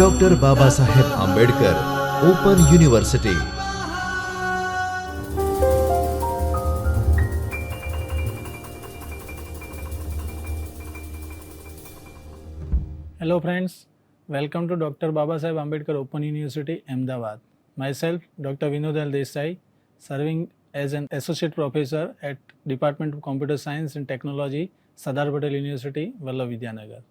Dr. Babasaheb Ambedkar Open University. Hello friends, welcome to Dr. Babasaheb Ambedkar Open University, Ahmedabad. Myself, Dr. Vinod L. Desai, serving as an Associate Professor at Department of Computer Science and Technology, Sardar Patel University, Vidyanagar.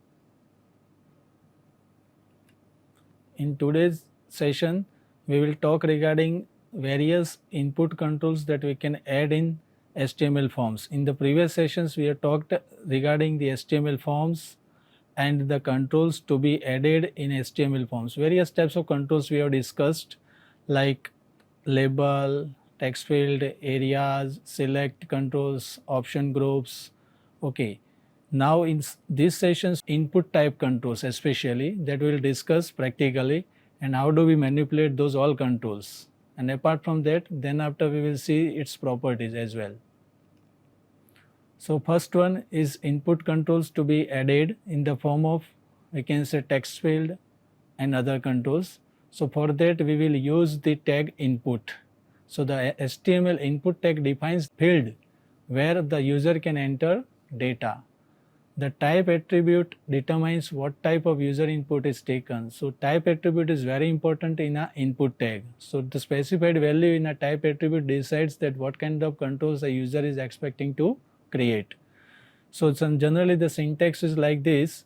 In today's session, we will talk regarding various input controls that we can add in HTML forms. In the previous sessions, we have talked regarding the HTML forms and the controls to be added in HTML forms. Various types of controls we have discussed, like label, text field, areas, select controls, option groups. Okay. Now in these sessions, input type controls especially, that we will discuss practically, and how do we manipulate those all controls. And apart from that, then after we will see its properties as well. So first one is input controls to be added in the form of, we can say, text field and other controls. So for that we will use the tag input. So the HTML input tag defines field where the user can enter data. The type attribute determines what type of user input is taken. So type attribute is very important in an input tag. So the specified value in a type attribute decides that what kind of controls the user is expecting to create. So generally the syntax is like this.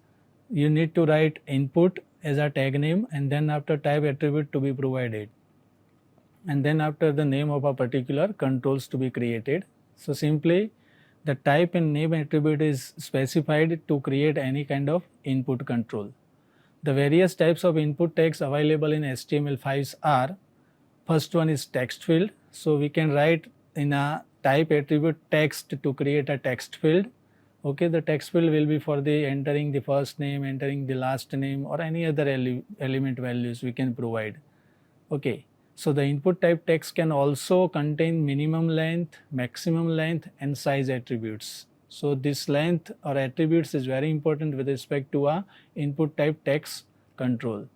You need to write input as a tag name, and then after type attribute to be provided, and then after the name of a particular controls to be created. So simply the type and name attribute is specified to create any kind of input control. The various types of input tags available in HTML5 are, first one is text field. So we can write in a type attribute text to create a text field. Okay, the text field will be for the entering the first name, entering the last name, or any other element values we can provide. Okay, so the input type text can also contain minimum length, maximum length, and size attributes. So this length or attributes is very important with respect to a input type text control.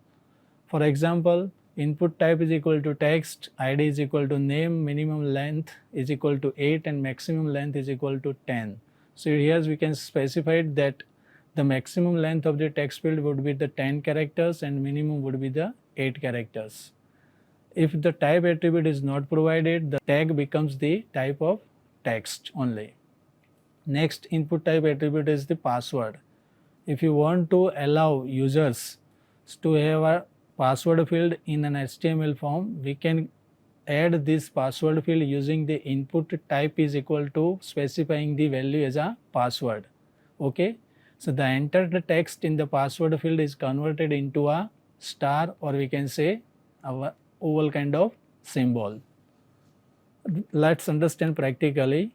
For example, input type is equal to text, ID is equal to name, minimum length is equal to 8, and maximum length is equal to 10. So here we can specify that the maximum length of the text field would be the 10 characters and minimum would be the 8 characters. If the type attribute is not provided, the tag becomes the type of text only. Next input type attribute is the password. If you want to allow users to have a password field in an HTML form, we can add this password field using the input type is equal to specifying the value as a password. Okay, so the entered text in the password field is converted into a star, or we can say our oval kind of symbol. Let's understand practically.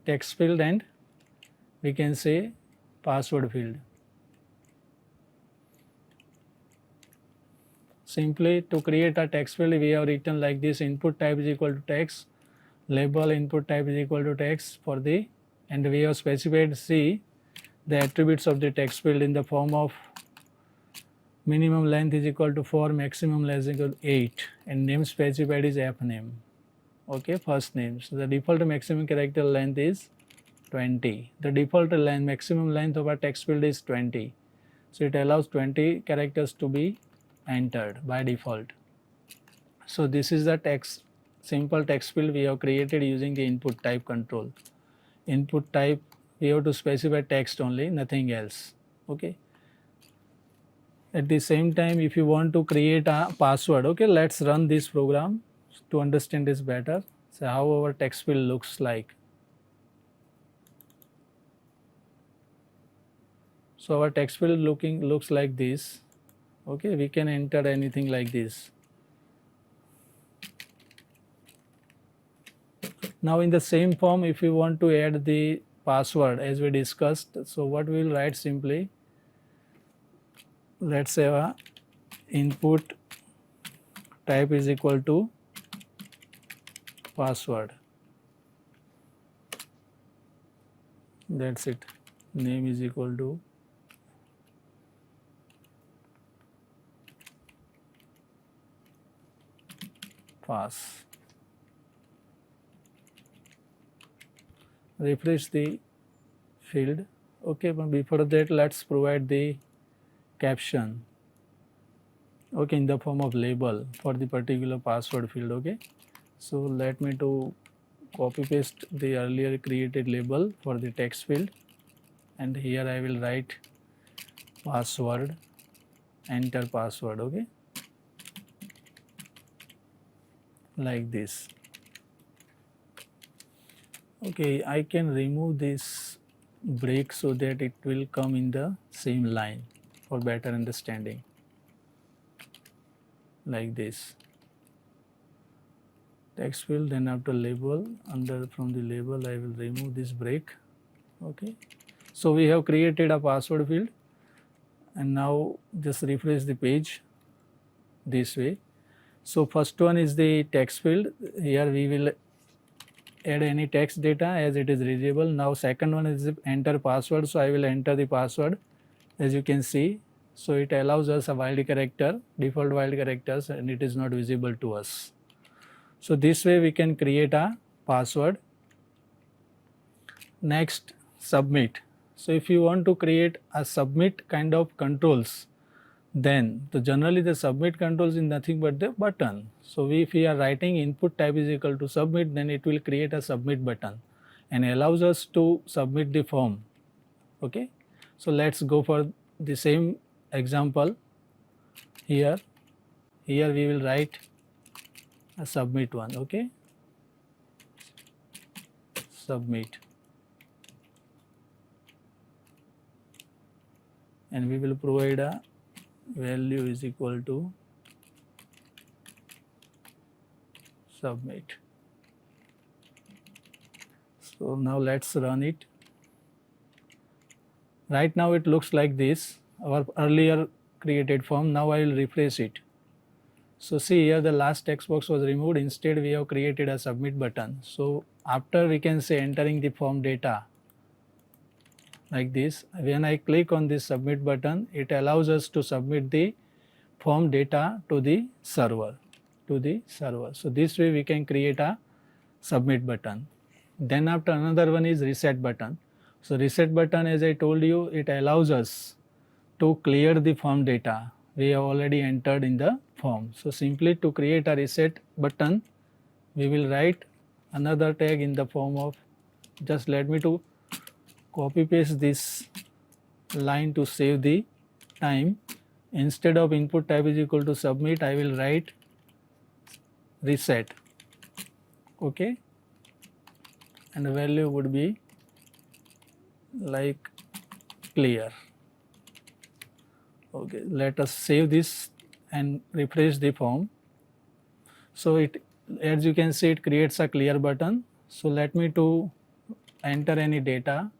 Text field and we can say password field. Simply to create a text field, we have written like this: input type is equal to text, label input type is equal to text for the, and we have specified C the attributes of the text field in the form of minimum length is equal to 4, maximum length is equal to 8, and name specified is f name. Okay, first name. So the default maximum character length is 20. The default length, maximum length of a text field is 20. So it allows 20 characters to be entered by default. So this is the text, simple text field we have created using the input type control. Input type, we have to specify text only, nothing else. Okay. At the same time, if you want to create a password, okay, let's run this program to understand this better. So how our text field looks like. So our text field looks like this. Okay, we can enter anything like this. Now in the same form, if you want to add the password as we discussed, so what we will write simply, let's say a input type is equal to password. That's it. name is equal to pass. Refresh the field. Okay, but before that let's provide the caption, okay, in the form of label for the particular password field. Okay, so let me to copy paste the earlier created label for the text field, and here I will write password, enter password. Okay, like this. Okay, I can remove this break so that it will come in the same line for better understanding, like this. Text field, then after label, under from the label I will remove this break. Okay, so we have created a password field, and now just refresh the page this way. So first one is the text field. Here we will add any text data as it is readable. Now second one is enter password, so I will enter the password, as you can see. So it allows us a wild character, default wild characters, and it is not visible to us. So this way we can create a password. Next, submit. So if you want to create a submit kind of controls, then generally the submit controls is nothing but the button. So if we are writing input type is equal to submit, then it will create a submit button and allows us to submit the form. Okay, so let's go for the same example. Here we will write a submit one. Okay, submit, and we will provide a value is equal to submit. So now let's run it. Right now it looks like this, our earlier created form. Now I will refresh it. So see here the last text box was removed. Instead we have created a submit button. So after we can say entering the form data like this. When I click on this submit button, it allows us to submit the form data to the server. So this way we can create a submit button. Then after another one is reset button. So reset button, as I told you, it allows us to clear the form data we have already entered in the form. So simply to create a reset button, we will write another tag in the form of, just let me to copy paste this line to save the time. Instead of input type is equal to submit, I will write reset. Okay, and the value would be like clear. Okay, let us save this and refresh the form. So it, as you can see, it creates a clear button. So let me to enter any data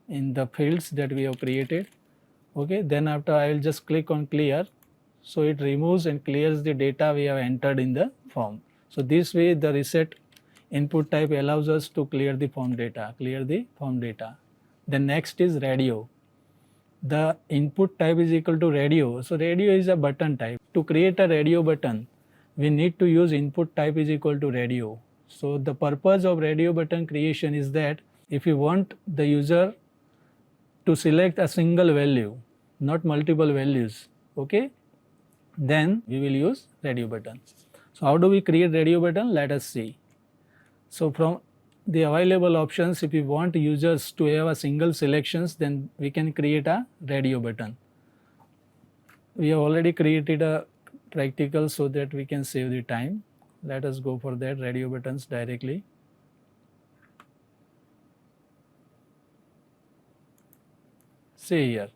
in the fields that we have created. Okay, then after I will just click on clear. So it removes and clears the data we have entered in the form. So this way the reset input type allows us to clear the form data. The next is radio. The input type is equal to radio. So radio is a button type. To create a radio button, we need to use input type is equal to radio. So the purpose of radio button creation is that if you want the user to select a single value, not multiple values, okay, then we will use radio button. So how do we create radio button? Let us see. So from the available options, if we want users to have a single selections, then we can create a radio button. We have already created a practical so that we can save the time. Let us go for that radio buttons directly. See here.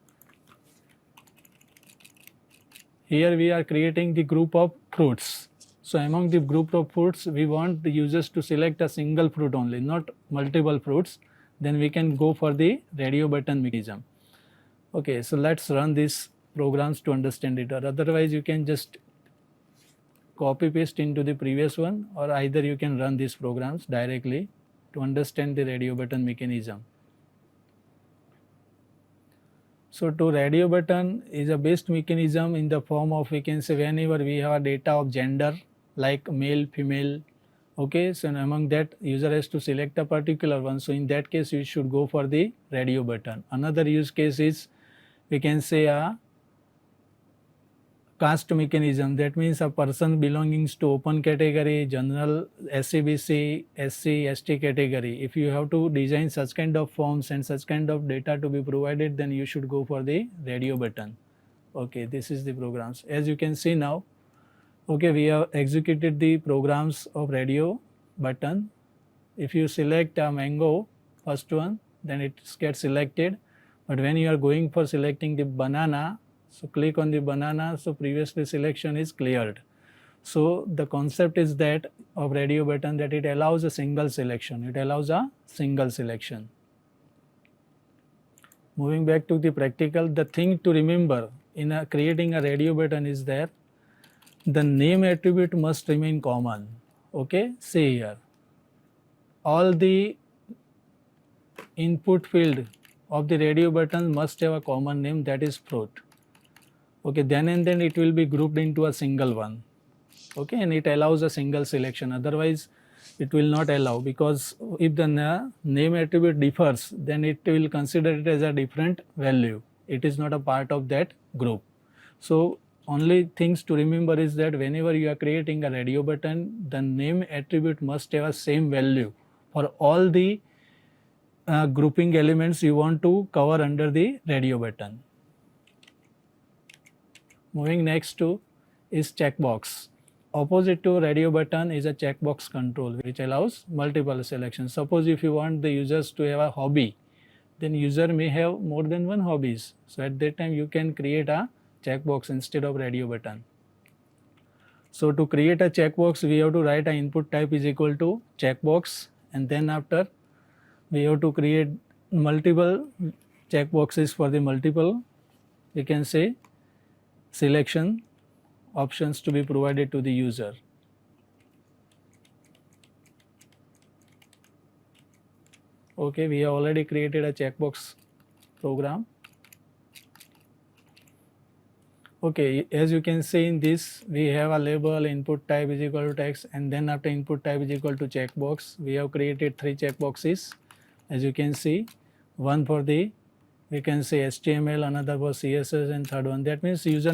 Here we are creating the group of fruits. So among the group of fruits, we want the users to select a single fruit only, not multiple fruits. Then we can go for the radio button mechanism. Okay, so let's run these programs to understand it, or otherwise you can just copy paste into the previous one, or either you can run these programs directly to understand the radio button mechanism. So to radio button is a best mechanism in the form of, we can say, whenever we have a data of gender like male, female, okay, so among that user has to select a particular one. So in that case you should go for the radio button. Another use case is, we can say, a caste mechanism. That means a person belonging to open category, general, SCBC, SC, ST category. If you have to design such kind of forms and such kind of data to be provided, then you should go for the radio button. Okay, this is the programs. As you can see now, okay, we have executed the programs of radio button. If you select a mango, first one, then it gets selected. But when you are going for selecting the banana, so click on the banana, so previously selection is cleared. So the concept is that of radio button, that it allows a single selection. It allows a single selection. Moving back to the practical, the thing to remember in creating a radio button is that the name attribute must remain common. Okay, see here, all the input field of the radio button must have a common name, that is fruit. Okay, then and then it will be grouped into a single one. Okay, and it allows a single selection, otherwise it will not allow, because if the name attribute differs, then it will consider it as a different value. It is not a part of that group. So only things to remember is that whenever you are creating a radio button, the name attribute must have a same value for all the grouping elements you want to cover under the radio button. Moving next to is checkbox. Opposite to radio button is a checkbox control, which allows multiple selections. Suppose if you want the users to have a hobby, then user may have more than one hobbies. So at that time you can create a checkbox instead of radio button. So to create a checkbox, we have to write a input type is equal to checkbox, and then after we have to create multiple checkboxes for the multiple, we can say, selection options to be provided to the user. Okay, we have already created a checkbox program. Okay, as you can see in this, we have a label input type is equal to text, and then after input type is equal to checkbox, we have created 3 checkboxes. As you can see, one for the, we can say, HTML, another for CSS, and third one. That means user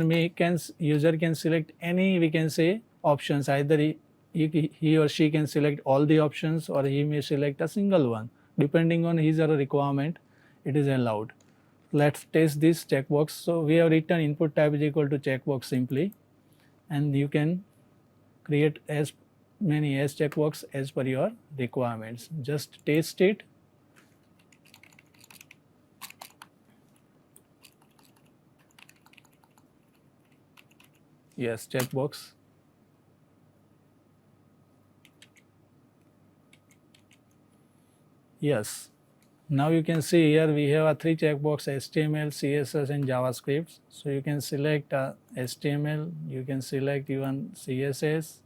can select any, we can say, options. Either he or she can select all the options, or he may select a single one. Depending on his or her requirement, it is allowed. Let's test this checkbox. So we have written input type is equal to checkbox simply, and you can create as many as checkbox as per your requirements. Just test it. Yes, checkbox. Yes. Now you can see here we have a 3 checkbox: HTML, CSS, and JavaScript. So you can select HTML, you can select even CSS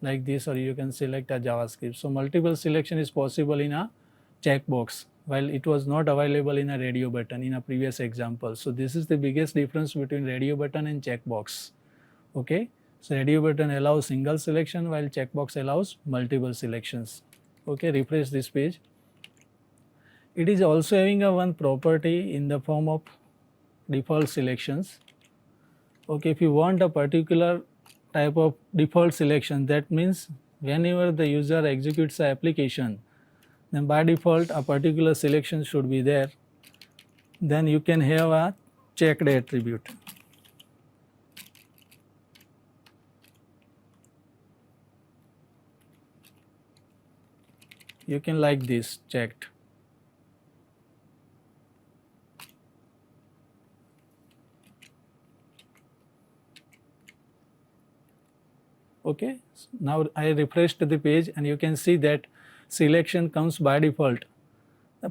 like this, or you can select a JavaScript. So multiple selection is possible in a checkbox, while it was not available in a radio button in a previous example. So this is the biggest difference between radio button and checkbox. Okay, so radio button allows single selection, while checkbox allows multiple selections. Okay, refresh this page. It is also having a one property in the form of default selections. Okay, if you want a particular type of default selection, that means whenever the user executes the application, then by default a particular selection should be there. Then you can have a checked attribute. You can like this, checked. Okay, now I refreshed the page, and you can see that selection comes by default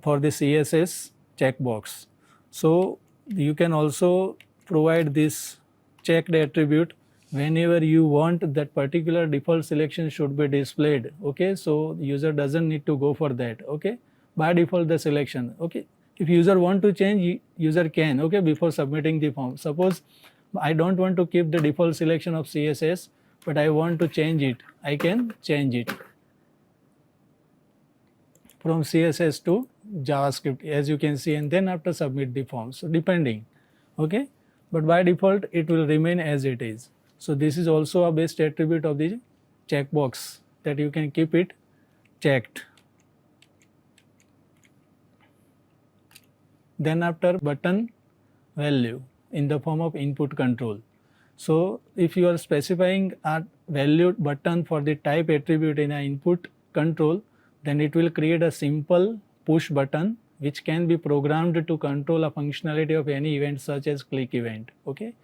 for the CSS checkbox. So you can also provide this checked attribute whenever you want that particular default selection should be displayed. Okay, so user doesn't need to go for that. Okay, by default the selection. Okay, if user want to change, user can, okay, before submitting the form. Suppose I don't want to keep the default selection of CSS, but I want to change it. I can change it from CSS to JavaScript, as you can see, and then after submit the form. So depending, okay, but by default it will remain as it is. So this is also a best attribute of the checkbox, that you can keep it checked. Then after button value in the form of input control. So if you are specifying a valued button for the type attribute in an input control, then it will create a simple push button which can be programmed to control a functionality of any event such as click event. Okay.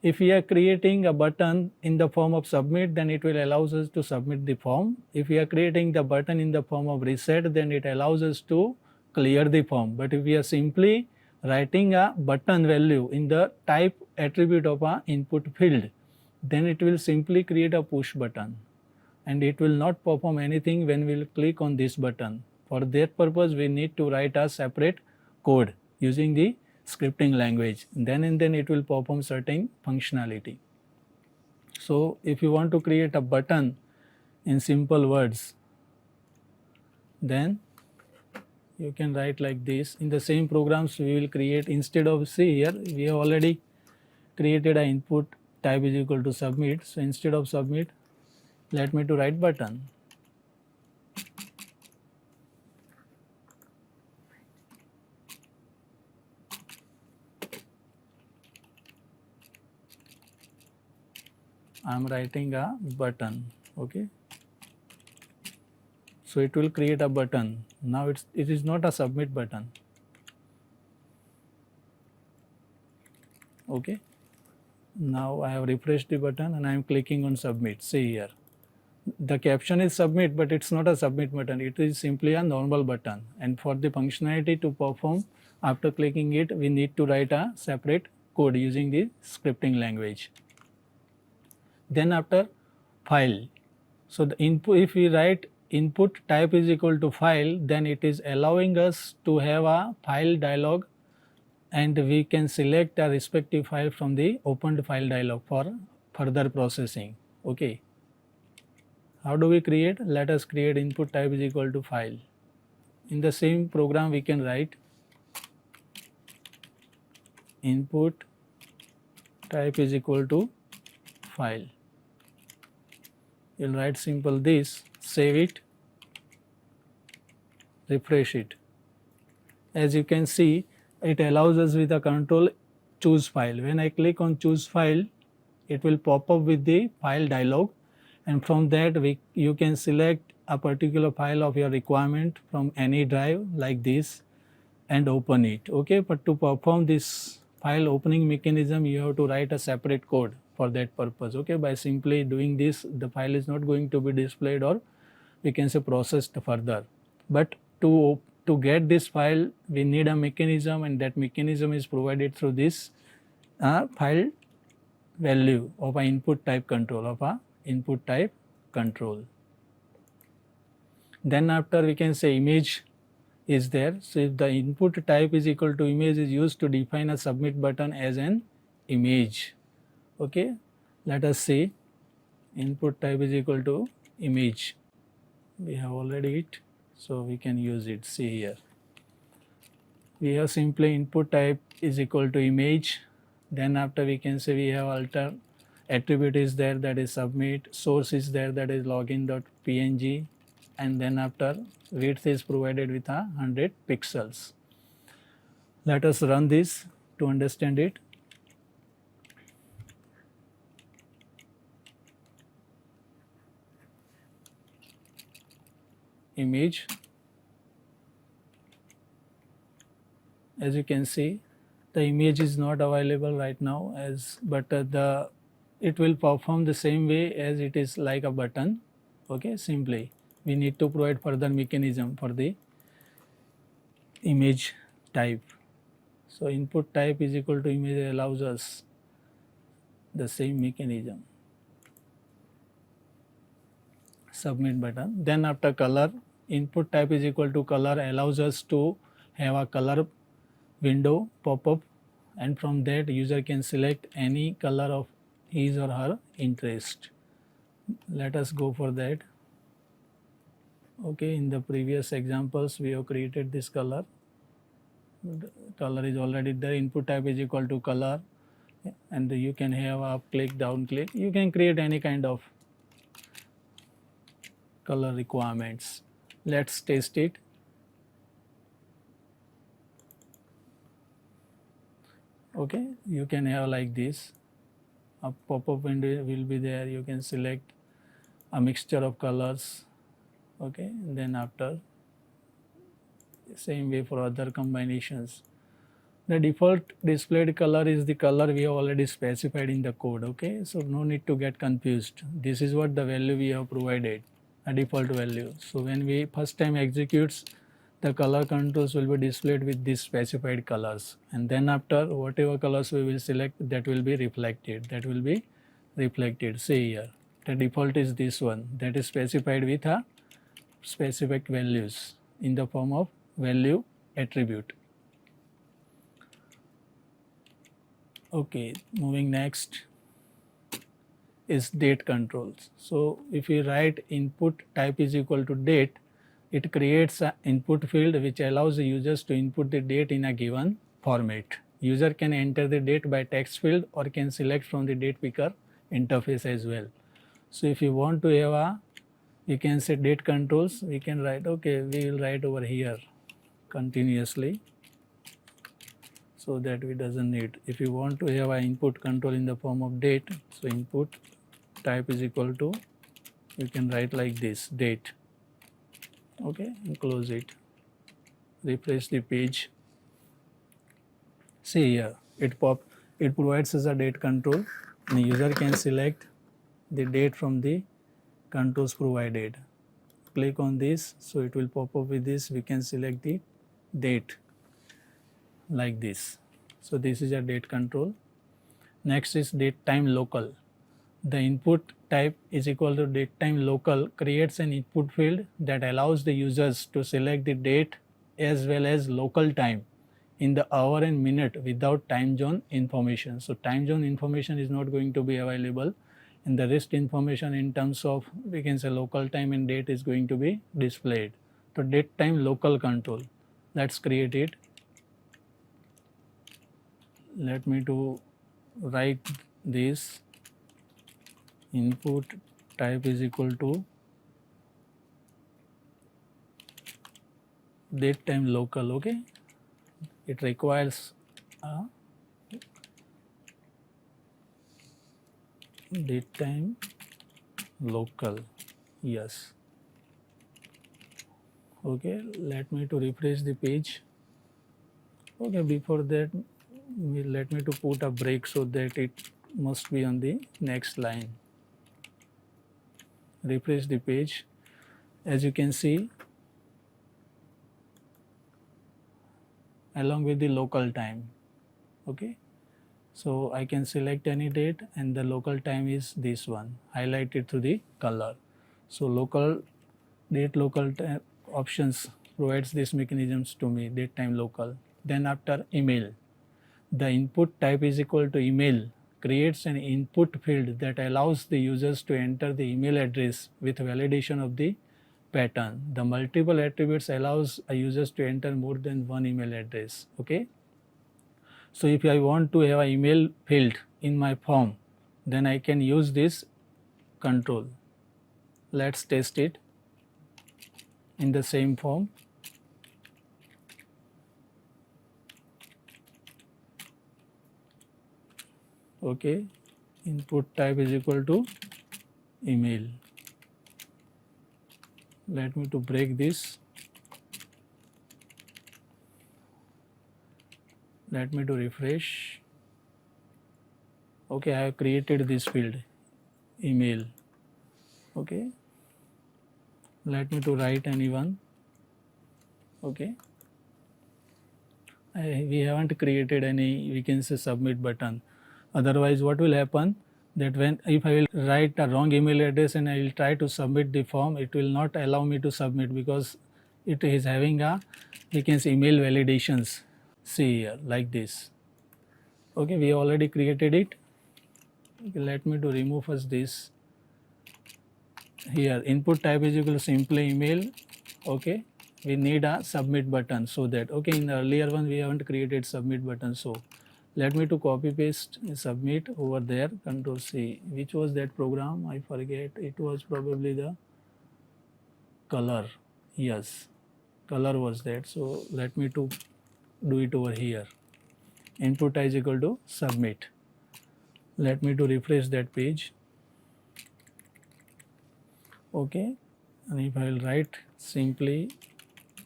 If we are creating a button in the form of submit, then it will allow us to submit the form. If we are creating the button in the form of reset, then it allows us to clear the form. But if we are simply writing a button value in the type attribute of a input field, then it will simply create a push button and it will not perform anything when we will click on this button. For that purpose, we need to write a separate code using the scripting language. Then and then it will perform certain functionality. So if you want to create a button in simple words, then you can write like this. In the same programs we will create, instead of, see here we have already created an input type is equal to submit. So instead of submit, let me to write button. I am writing a button, okay. So it will create a button. Now it is not a submit button, okay. Now I have refreshed the button and I am clicking on submit. See here, the caption is submit, but it's not a submit button, it is simply a normal button. And for the functionality to perform after clicking it, we need to write a separate code using the scripting language. Then after file, so the input, if we write input type is equal to file, then it is allowing us to have a file dialog and we can select a respective file from the opened file dialog for further processing, okay. How do we create? Let us create input type is equal to file. In the same program we can write input type is equal to file. You'll write simple this, save it, refresh it. As you can see, it allows us with a control choose file. When I click on choose file, it will pop up with the file dialog, and from that you can select a particular file of your requirement from any drive like this and open it, okay. But to perform this file opening mechanism, you have to write a separate code for that purpose, okay. By simply doing this, the file is not going to be displayed, or we can say processed further. But to get this file, we need a mechanism, and that mechanism is provided through this file value of a input type control, Then after we can say image is there. So if the input type is equal to image is used to define a submit button as an image, okay. Let us say input type is equal to image. We have already it, so we can use it. See here, we have simply input type is equal to image. Then after we can say we have alter attribute is there, that is submit, source is there, that is login.png, and then after width is provided with 100 pixels. Let us run this to understand it. Image, as you can see, the image is not available right now, but it will perform the same way as it is like a button, okay. Simply we need to provide further mechanism for the image type. So input type is equal to image allows us the same mechanism, submit button. Then after color, input type is equal to color allows us to have a color window pop up, and from that user can select any color of his or her interest. Let us go for that. Okay, in the previous examples we have created this color. The color is already there. Input type is equal to color, and you can have up click, down click. You can create any kind of color requirements. Let's test it. Okay, you can have like this. A pop-up window will be there. You can select a mixture of colors. Okay, and then after, same way for other combinations. The default displayed color is the color we have already specified in the code. Okay, so no need to get confused. This is what the value we have provided, a default value. So when we first time executes, the color controls will be displayed with these specified colors, and then after whatever colors we will select, that will be reflected. Say here the default is this one, that is specified with a specific values in the form of value attribute. Okay, moving next is date controls. So if we write input type is equal to date, it creates an input field which allows the users to input the date in a given format. User can enter the date by text field or can select from the date picker interface as well. So if you want to have a, you can say date controls, we can write, okay, we will write over here continuously, so that we doesn't need. If you want to have an input control in the form of date, so input type is equal to, you can write like this, date. Okay, and close it, refresh the page. See here, it provides us a date control, and the user can select the date from the controls provided. Click on this, so it will pop up with this. We can select the date like this. So this is a date control. Next is date time local. The input type is equal to date time local creates an input field that allows the users to select the date as well as local time in the hour and minute without time zone information. So time zone information is not going to be available, and the rest information in terms of, we can say, local time and date is going to be displayed. So date time local control, let's create it. Let me to write this, input type is equal to date time local. Okay, it requires a date time local. Yes. Okay, let me to refresh the page. Okay, before that let me to put a break so that it must be on the next line. Refresh the page. As you can see, along with the local time. Okay, so I can select any date, and the local time is this one, highlighted through the color. So local date local options provides these mechanisms to me, date time local. Then after email, the input type is equal to email creates an input field that allows the users to enter the email address with validation of the pattern. The multiple attributes allows a users to enter more than one email address. Okay, so if I want to have an email field in my form, then I can use this control. Let's test it in the same form. Okay, input type is equal to email. Let me to break this. Let me to refresh. Okay, I have created this field, email. Okay, let me to write anyone. Okay, we haven't created any, we can say, submit button. Otherwise what will happen, that when if I will write a wrong email address and I will try to submit the form, it will not allow me to submit because it is having a, we can say, email validations. See here like this. Okay, we already created it. Okay, let me to remove first this. Here input type is equal to simply email. Okay, we need a submit button, so that okay, in the earlier one we haven't created submit button, so let me to copy paste submit over there, control C. Which was that program? I forget. It was probably the color. Yes, color was that. So let me to do it over here. Input is equal to submit. Let me to refresh that page. Okay, and if I will write simply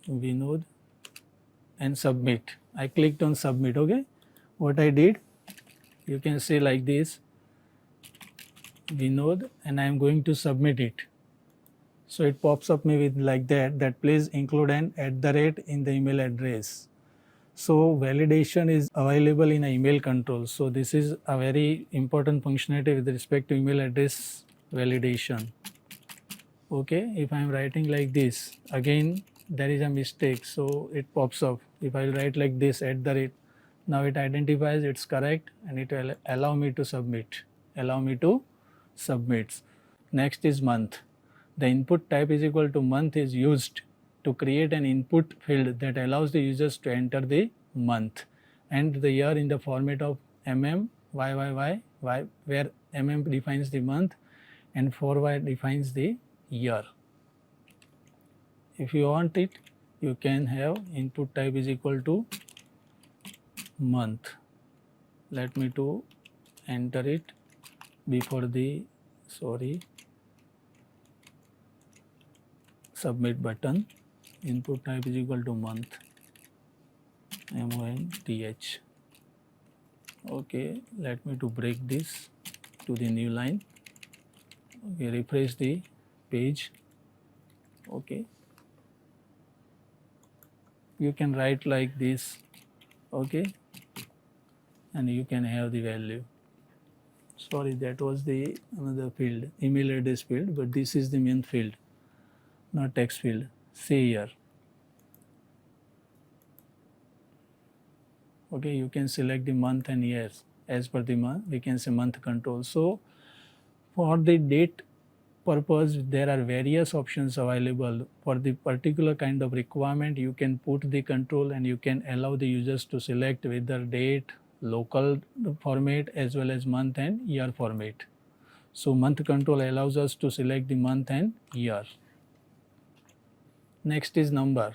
Vinod and submit, I clicked on submit. Okay, what I did, you can say like this, Vinod, and I am going to submit it. So it pops up me with like that please include an @ in the email address. So validation is available in a email control. So this is a very important functionality with respect to email address validation. Okay, if I am writing like this, again there is a mistake, so it pops up. If I write like this @, now it identifies it's correct and it will allow me to submit. Allow me to submit. Next is month. The input type is equal to month is used to create an input field that allows the users to enter the month and the year in the format of YYY, where defines the month and 4Y defines the year. If you want it, you can have input type is equal to month. Let me to enter it before the submit button. Input type is equal to month, MONTH. Okay, let me to break this to the new line. Okay, refresh the page. Okay, you can write like this. Okay, and you can have the value. Sorry, that was the another field, email address field, but this is the main field, not text field. See here. Okay, you can select the month and years. As per the month, we can say month control. So for the date purpose, there are various options available. For the particular kind of requirement, you can put the control and you can allow the users to select whether date, local format as well as month and year format. So month control allows us to select the month and year. Next is number.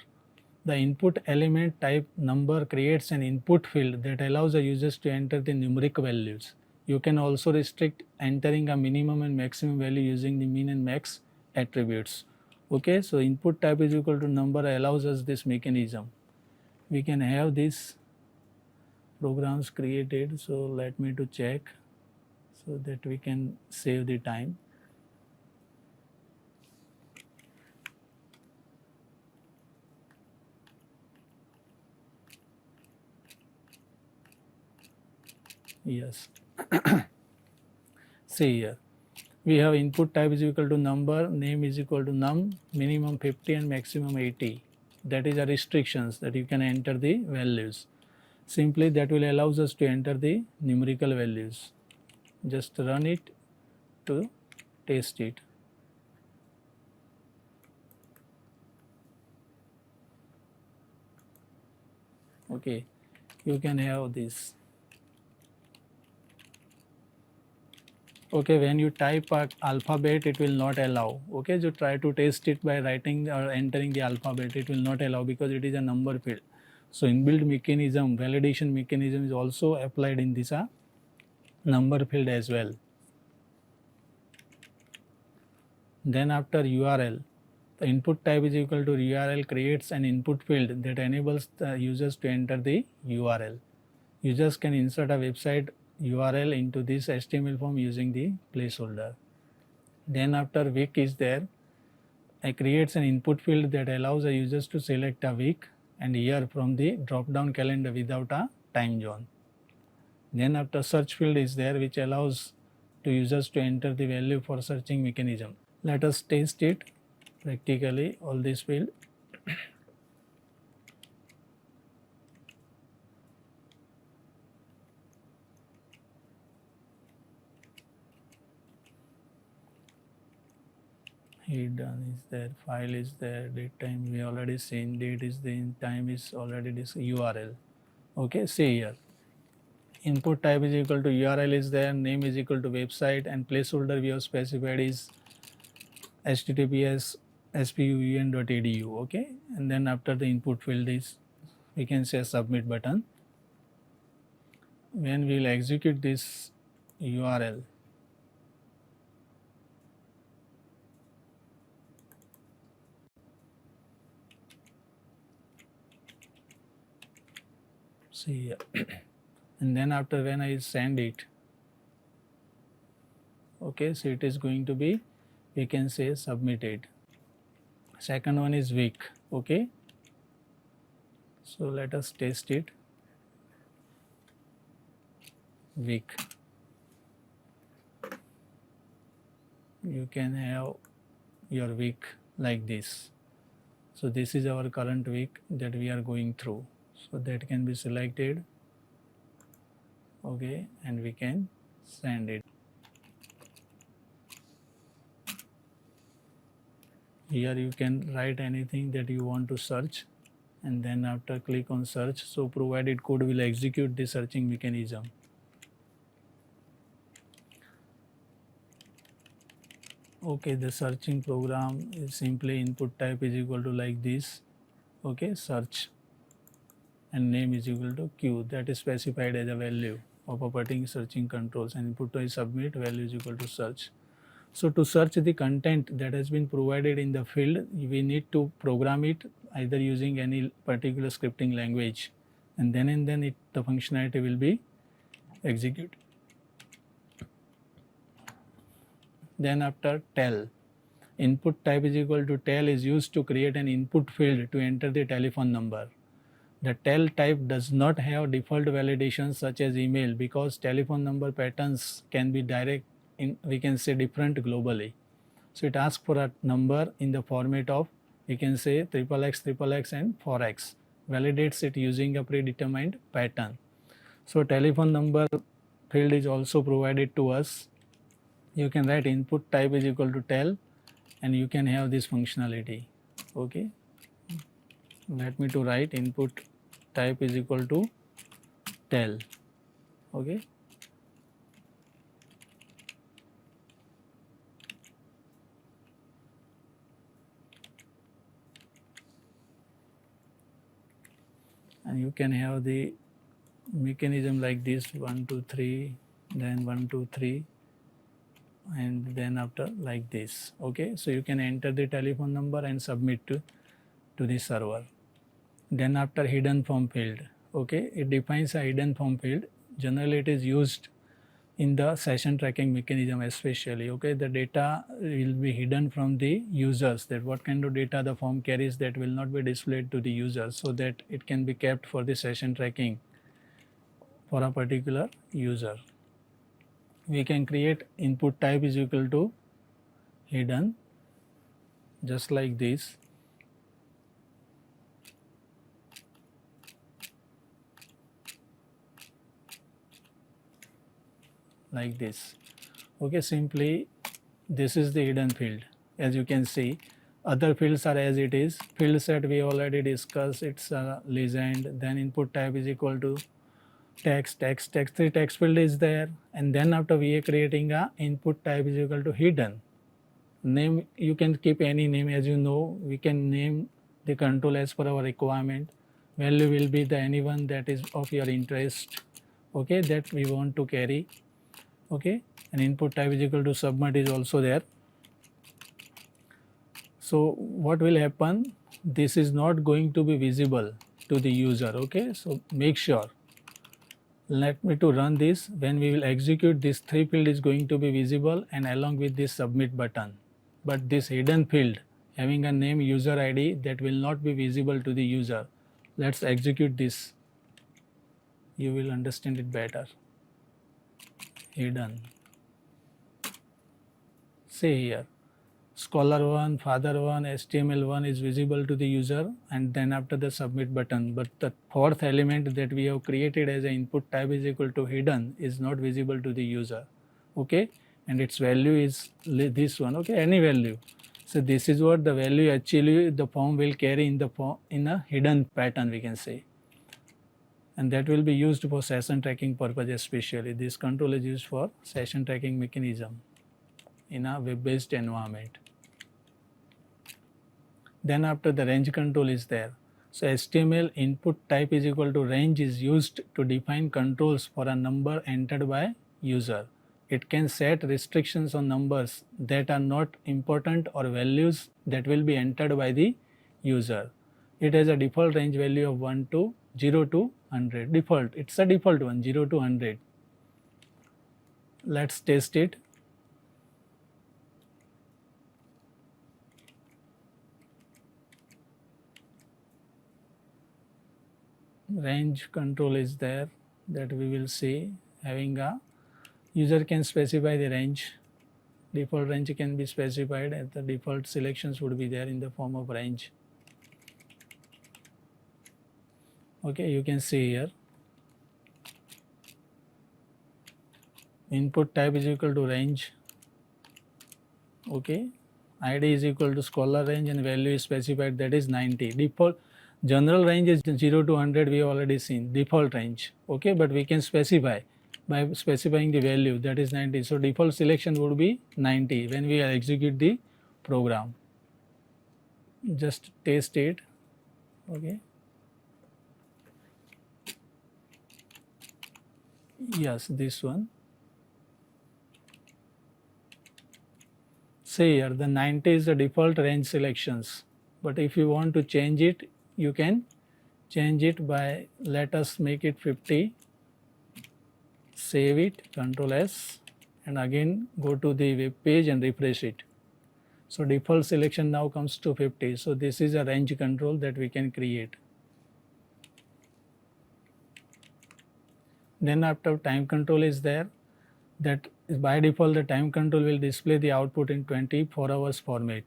The input element type number creates an input field that allows the users to enter the numeric values. You can also restrict entering a minimum and maximum value using the min and max attributes. Okay, so input type is equal to number allows us this mechanism. We can have these programs created. So let me to check so that we can save the time. Yes. See here, we have input type is equal to number, name is equal to num, minimum 50 and maximum 80. That is a restrictions that you can enter the values. Simply that will allows us to enter the numerical values. Just run it to test it. Okay, you can have this. Okay, when you type alphabet, it will not allow. Okay, so try to test it by writing or entering the alphabet. It will not allow because it is a number field. So inbuilt mechanism, validation mechanism is also applied in this number field as well. Then after URL, the input type is equal to URL creates an input field that enables the users to enter the URL. Users can insert a website URL into this HTML form using the placeholder. Then after week is there, it creates an input field that allows the users to select a week and year from the drop down calendar without a time zone. Then after search field is there, which allows to users to enter the value for searching mechanism. Let us test it practically, all this field. hidden is there, file is there, date time we already seen, date is there, time is already this URL. Okay, see here, input type is equal to URL is there, name is equal to website, and placeholder we have specified is https spun.edu. Okay, and then after the input field is, we can say submit button. When we will execute this URL, see here, and then after when I send it, okay, so it is going to be, we can say submitted. Second one is week. Okay, so let us test it. Week, you can have your week like this. So this is our current week that we are going through, so that can be selected. Okay, and we can send it. Here you can write anything that you want to search, and then after click on search, so provided code will execute the searching mechanism. Okay, the searching program is simply input type is equal to like this. Okay, search, and name is equal to Q, that is specified as a value of operating searching controls, and input is submit, value is equal to search. So to search the content that has been provided in the field, we need to program it either using any particular scripting language, and then the functionality will be executed. Then after tell, input type is equal to tell is used to create an input field to enter the telephone number. The tell type does not have default validations such as email, because telephone number patterns can be direct in, we can say, different globally. So it asks for a number in the format of, we can say, XXX and 4x, validates it using a predetermined pattern. So telephone number field is also provided to us. You can write input type is equal to tell, and you can have this functionality. Okay, let me to write input type is equal to tell. Okay, and you can have the mechanism like this, 1 2 3, then 1 2 3, and then after like this. Okay, so you can enter the telephone number and submit to the server. Then after hidden form field, okay, it defines a hidden form field. Generally it is used in the session tracking mechanism especially. Okay, the data will be hidden from the users, that what kind of data the form carries, that will not be displayed to the user, so that it can be kept for the session tracking for a particular user. We can create input type is equal to hidden, just like this. Like this. Okay, simply this is the hidden field. As you can see, other fields are as it is. Field set we already discussed, it's a legend. Then input type is equal to text, the text field is there, and then after we are creating a input type is equal to hidden. Name, you can keep any name, as you know, we can name the control as per our requirement. Value will be the anyone that is of your interest, okay, that we want to carry. Okay, and input type is equal to submit is also there. So what will happen, this is not going to be visible to the user. Okay, so make sure, let me to run this. When we will execute, this 3 field is going to be visible, and along with this submit button. But this hidden field having a name user ID, that will not be visible to the user. Let's execute this, you will understand it better. Hidden, say here, scholar1, father1, html1 is visible to the user, and then after the submit button. But the fourth element that we have created as an input type is equal to hidden is not visible to the user. Okay, and its value is this one. Okay, any value, So this is what the value actually the form will carry in the form in a hidden pattern, we can say, and that will be used for session tracking purpose especially. This control is used for session tracking mechanism in a web-based environment. Then after the range control is there. So HTML input type is equal to range is used to define controls for a number entered by user. It can set restrictions on numbers that are not important or values that will be entered by the user. It has a default range value of 0 to 100. Default, it's a default one, 0 to 100. Let's test it. Range control is there, that we will see. Having a user can specify the range. Default range can be specified and the default selections would be there in the form of range. Okay, you can see here. Input type is equal to range. Okay, ID is equal to scholar range and value is specified, that is 90. Default general range is 0 to 100, we have already seen default range. Okay, but we can specify by specifying the value, that is 90. So default selection would be 90 when we execute the program. Just test it. Okay. Yes, this one. See here, the 90 is the default range selections, but if you want to change it, you can change it by, let us make it 50, save it, Control S, and again go to the web page and refresh it. So default selection now comes to 50. So this is a range control that we can create. Then after time control is there, that by default the time control will display the output in 24 hours format.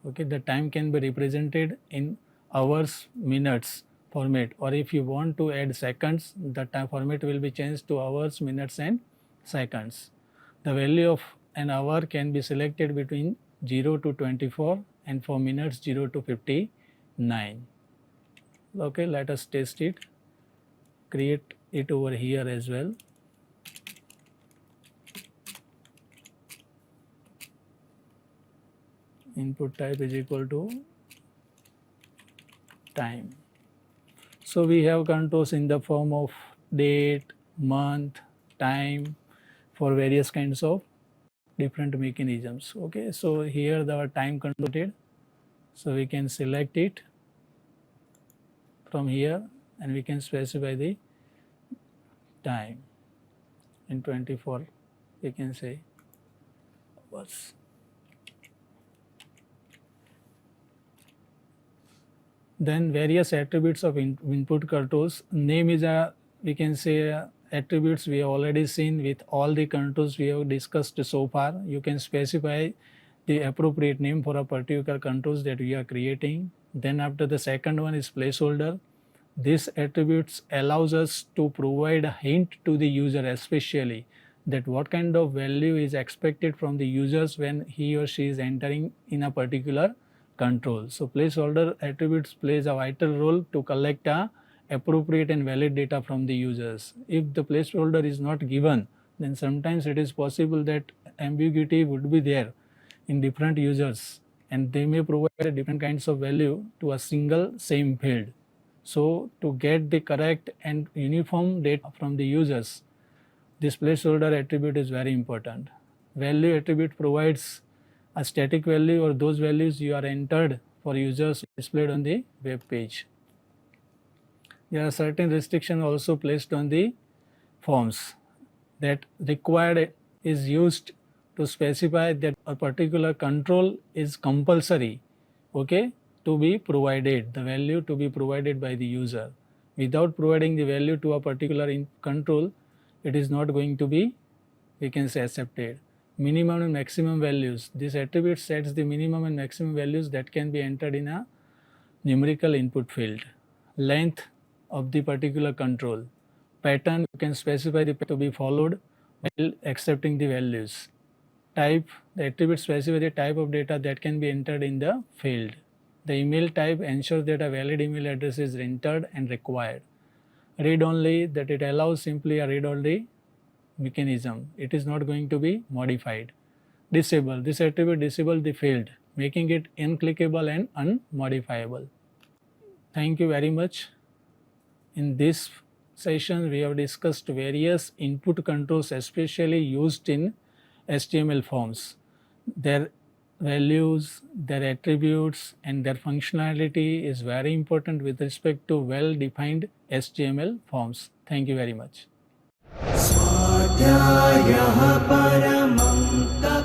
Okay, the time can be represented in hours, minutes format, or if you want to add seconds, the time format will be changed to hours, minutes and seconds. The value of an hour can be selected between 0 to 24 and for minutes 0 to 59. Okay, let us test it. Create it over here as well. Input type is equal to time. So we have controls in the form of date, month, time for various kinds of different mechanisms. Okay, so here the time converted, so we can select it from here and we can specify the time in 24, we can say hours. Then various attributes of input controls. Name is a, we can say attributes we have already seen with all the controls we have discussed so far. You can specify the appropriate name for a particular controls that we are creating. Then after the second one is placeholder. This attributes allows us to provide a hint to the user especially that what kind of value is expected from the users when he or she is entering in a particular control. So placeholder attributes plays a vital role to collect a appropriate and valid data from the users. If the placeholder is not given, then sometimes it is possible that ambiguity would be there in different users and they may provide different kinds of value to a single same field. So to get the correct and uniform data from the users, this placeholder attribute is very important. Value attribute provides a static value or those values you are entered for users displayed on the web page. There are certain restrictions also placed on the forms that required is used to specify that a particular control is compulsory, okay, to be provided, the value to be provided by the user. Without providing the value to a particular control, it is not going to be, we can say, accepted. Minimum and maximum values. This attribute sets the minimum and maximum values that can be entered in a numerical input field. Length of the particular control. Pattern, you can specify the pattern to be followed while accepting the values. type, the attribute specifies the type of data that can be entered in the field. The email type ensures that a valid email address is entered and required. Read only, that it allows simply a read only mechanism. It is not going to be modified. Disable, this attribute disables the field, making it unclickable and unmodifiable. Thank you very much. In this session, we have discussed various input controls especially used in HTML forms. Their values, their attributes and their functionality is very important with respect to well-defined HTML forms. Thank you very much. स्वाध्यायः परमं तप